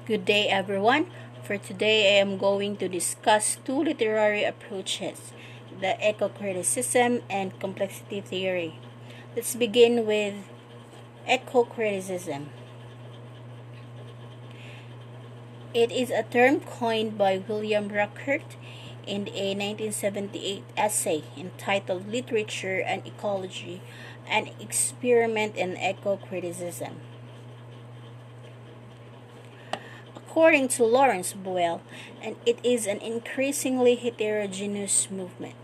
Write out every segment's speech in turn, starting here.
Good day, everyone. For today, I am going to discuss two literary approaches, the ecocriticism and complexity theory. Let's begin with ecocriticism. It is a term coined by William Ruckert in a 1978 essay entitled Literature and Ecology, an Experiment in Ecocriticism. According to Lawrence Boyle, and it is an increasingly heterogeneous movement.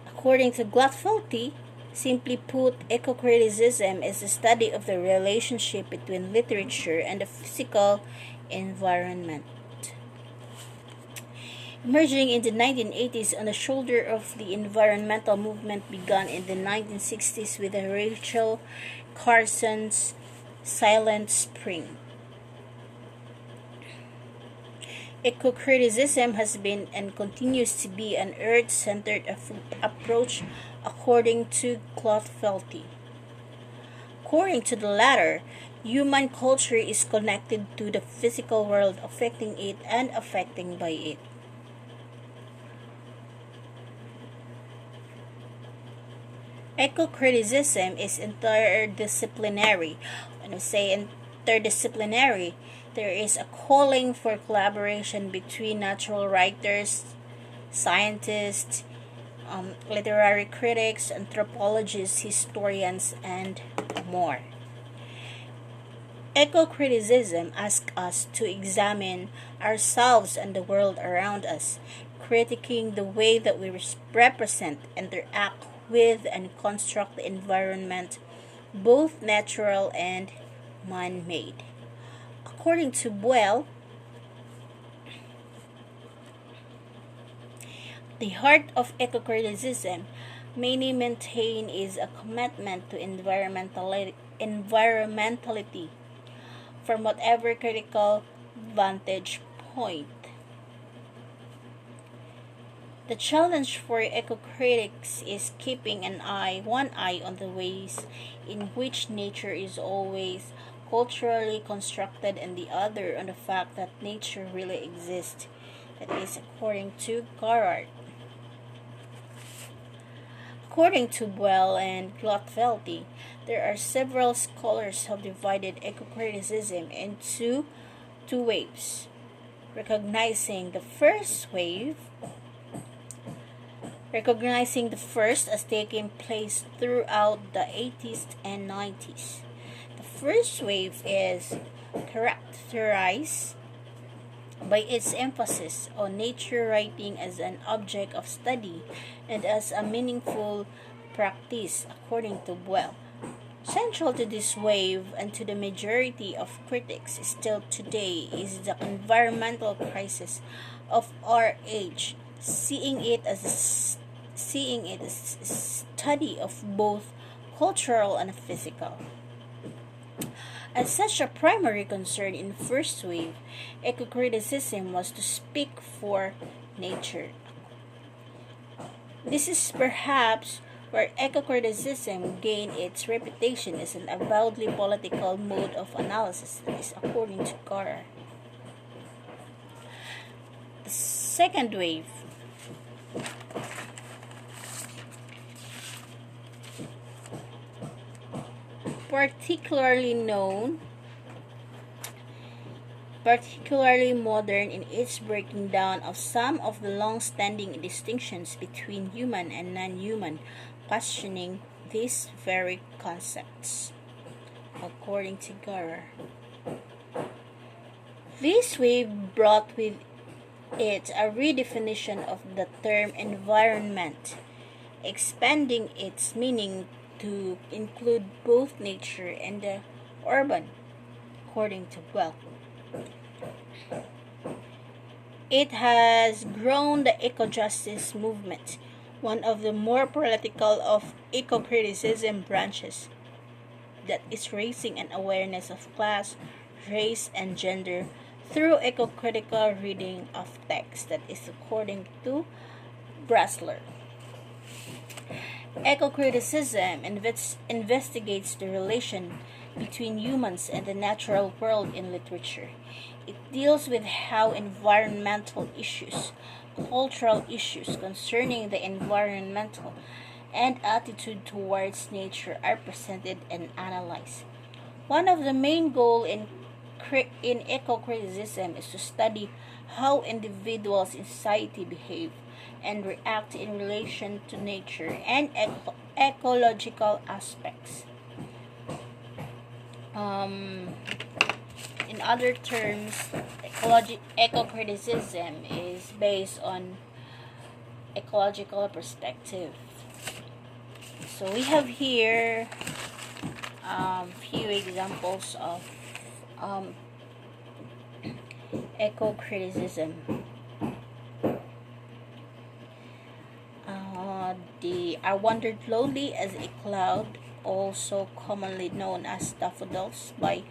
According to Gladfelty, simply put, ecocriticism is the study of the relationship between literature and the physical environment. Emerging in the 1980s on the shoulder of the environmental movement begun in the 1960s with Rachel Carson's Silent Spring. Ecocriticism has been and continues to be an earth-centered approach according to Gladfelty. According to the latter, human culture is connected to the physical world, affecting it and affecting by it. Ecocriticism is interdisciplinary. When I say interdisciplinary, there is a calling for collaboration between natural writers, scientists, literary critics, anthropologists, historians, and more. Ecocriticism asks us to examine ourselves and the world around us, critiquing the way that we represent, interact with, and construct the environment, both natural and man-made. According to Boyle, the heart of ecocriticism mainly maintained is a commitment to environmentality from whatever critical vantage point. The challenge for ecocritics is keeping one eye on the ways in which nature is always culturally constructed and the other on the fact that nature really exists. That is according to Garrard. According to Boyle and Gladfelty, there are several scholars who have divided ecocriticism into two waves, recognizing the first as taking place throughout the 80s and 90s. The first wave is characterized by its emphasis on nature writing as an object of study and as a meaningful practice, according to Boyle. Central to this wave and to the majority of critics still today is the environmental crisis of our age, seeing it as a study of both cultural and physical. As such a primary concern in first wave, ecocriticism was to speak for nature. This is perhaps where ecocriticism gained its reputation as an avowedly political mode of analysis, that is according to Garrard. The second wave particularly modern in its breaking down of some of the long-standing distinctions between human and non-human, questioning these very concepts, according to Garrard. This wave brought with it a redefinition of the term environment, expanding its meaning to include both nature and the urban, according to Boyle. It has grown the eco-justice movement, one of the more political of ecocriticism branches, that is raising an awareness of class, race, and gender through ecocritical reading of text, that is according to Brasler. Ecocriticism investigates the relation between humans and the natural world in literature. It deals with how environmental issues, cultural issues concerning the environmental, and attitude towards nature are presented and analyzed. One of the main goals in ecocriticism is to study how individuals in society behave and react in relation to nature and ecological aspects. Um, in other terms, ecocriticism is based on ecological perspective. So we have here few examples of um, ecocriticism. I wandered lonely as a cloud, also commonly known as daffodils, by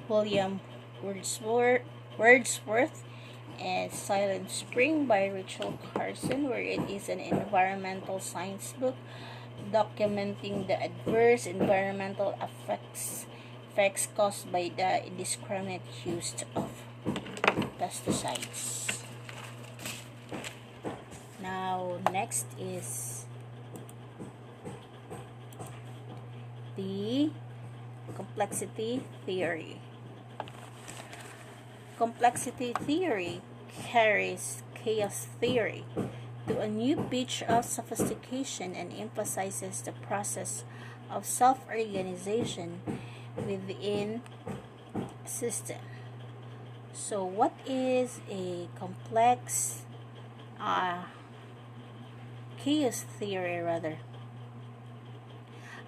William Wordsworth, and Silent Spring by Rachel Carson, where it is an environmental science book documenting the adverse environmental effects caused by the indiscriminate use of pesticides. Now, next is the complexity theory. Complexity theory carries chaos theory to a new pitch of sophistication and emphasizes the process of self-organization within a system. So, what is a complex chaos theory rather?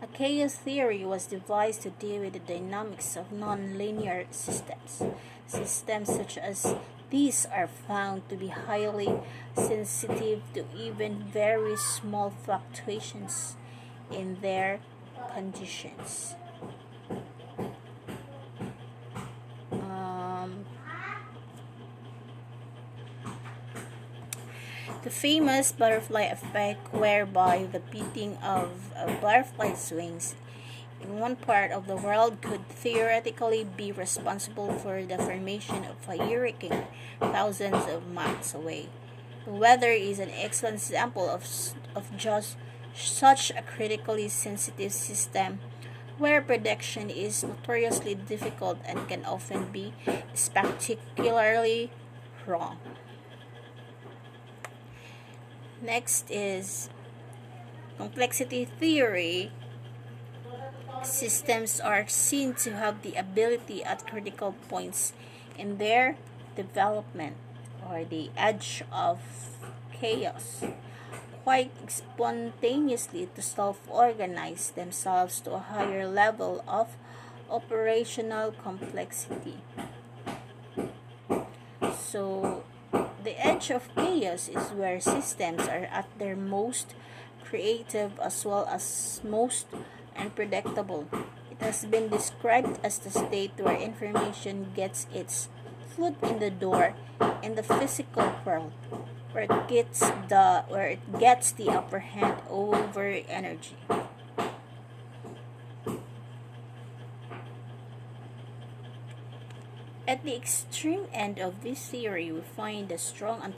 A chaos theory was devised to deal with the dynamics of non-linear systems. Systems such as these are found to be highly sensitive to even very small fluctuations in their conditions. The famous butterfly effect, whereby the beating of a butterfly's wings in one part of the world could theoretically be responsible for the formation of a hurricane thousands of miles away. The weather is an excellent example of just such a critically sensitive system where prediction is notoriously difficult and can often be spectacularly wrong. Next is complexity theory. Systems are seen to have the ability at critical points in their development, or the edge of chaos, quite spontaneously to self-organize themselves to a higher level of operational complexity. So, the edge of chaos is where systems are at their most creative as well as most unpredictable. It has been described as the state where information gets its foot in the door in the physical world, where it gets the upper hand over energy. At the extreme end of this theory, we find the strong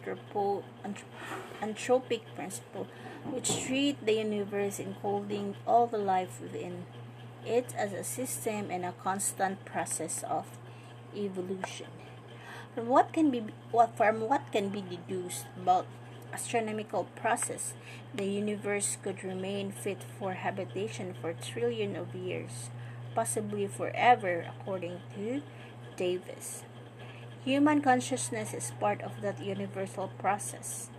anthropic principle, which treats the universe, including all the life within it, as a system and a constant process of evolution. From what can be deduced about astronomical process, the universe could remain fit for habitation for trillions of years, possibly forever, according to Davis. Human consciousness is part of that universal process.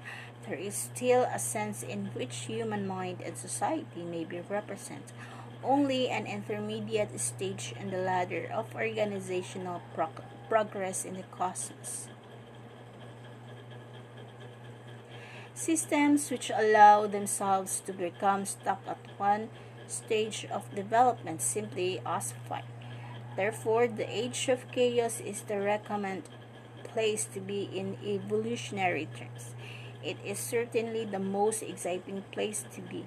There is still a sense in which human mind and society may be represent only an intermediate stage in the ladder of organizational progress in the cosmos. Systems which allow themselves to become stuck at one stage of development simply ossify. Therefore, the age of chaos is the recommended place to be in evolutionary terms. It is certainly the most exciting place to be.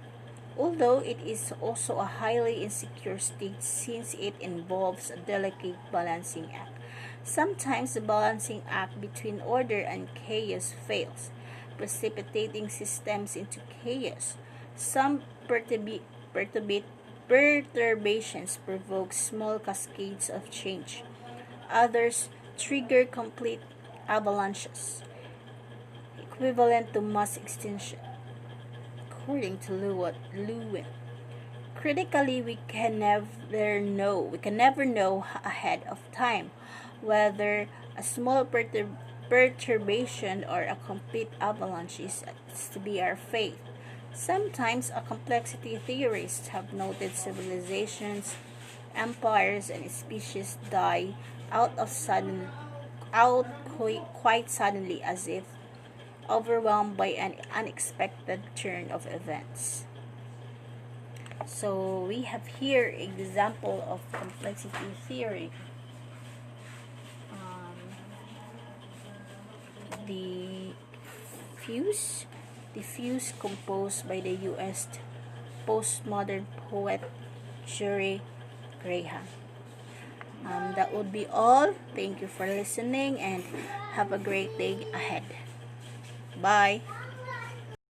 although it is also a highly insecure state since it involves a delicate balancing act. Sometimes the balancing act between order and chaos fails, precipitating systems into chaos. Some perturbations provoke small cascades of change. Others trigger complete avalanches, equivalent to mass extinction, according to Lewin. Critically, we can never know ahead of time whether a small perturbation or a complete avalanche is to be our fate. Sometimes, a complexity theorists have noted civilizations, empires, and species die out of sudden out quite suddenly, as if overwhelmed by an unexpected turn of events. So we have here example of complexity theory. Um, the fuse, the fuse composed by the U.S. postmodern poet Jerry Graham. That would be all. Thank you for listening and have a great day ahead. Bye.